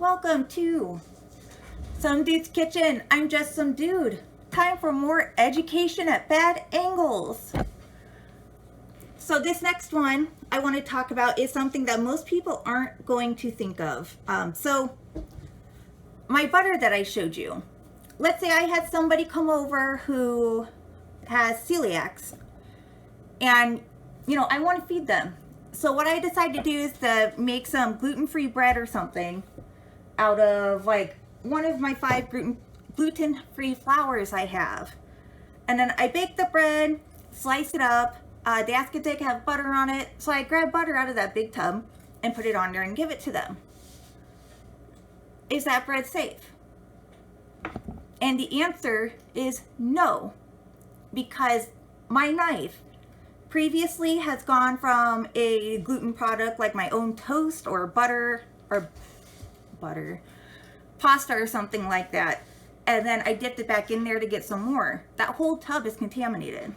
Welcome to Some Dude's Kitchen. I'm just some dude. Time for more education at bad angles. So this next one I want to talk about is something that most people aren't going to think of. So my butter that I showed you. Let's say I had somebody come over who has celiacs and I want to feed them. So what I decided to do is to make some gluten-free bread or something out of like one of my 5 gluten-free flours I have. And then I bake the bread, slice it up. They ask if they can have butter on it. So I grab butter out of that big tub and put it on there and give it to them. Is that bread safe? And the answer is no, because my knife previously has gone from a gluten product like my own toast or pasta or something like that, and then I dipped it back in there to get some more. That whole tub is contaminated.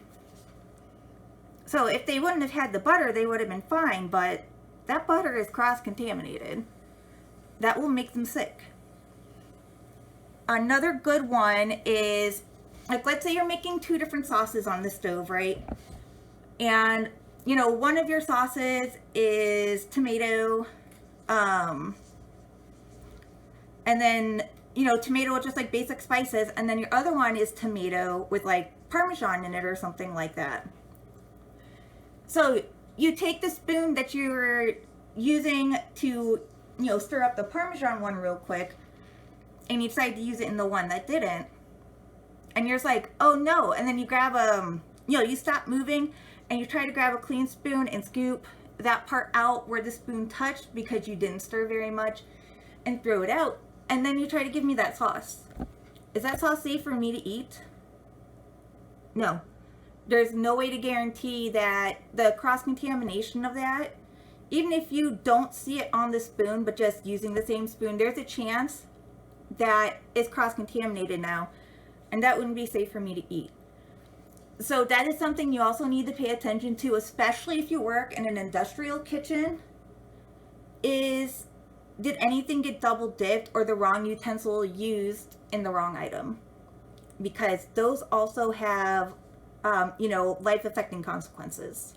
So if they wouldn't have had the butter, they would have been fine, but that butter is cross-contaminated. That will make them sick. Another good one is, like, let's say you're making 2 different sauces on the stove, right? And one of your sauces is tomato, and then tomato with just like basic spices, and then your other one is tomato with like Parmesan in it or something like that. So you take the spoon that you're using to stir up the Parmesan one real quick, and you decide to use it in the one that didn't, and you're just like, oh no, and then you grab you stop moving and you try to grab a clean spoon and scoop that part out where the spoon touched because you didn't stir very much and throw it out, and then you try to give me that sauce. Is that sauce safe for me to eat? No. There's no way to guarantee that the cross-contamination of that, even if you don't see it on the spoon but just using the same spoon, there's a chance that it's cross-contaminated now, and that wouldn't be safe for me to eat. So that is something you also need to pay attention to, especially if you work in an industrial kitchen, is did anything get double dipped or the wrong utensil used in the wrong item? Because those also have, life-affecting consequences.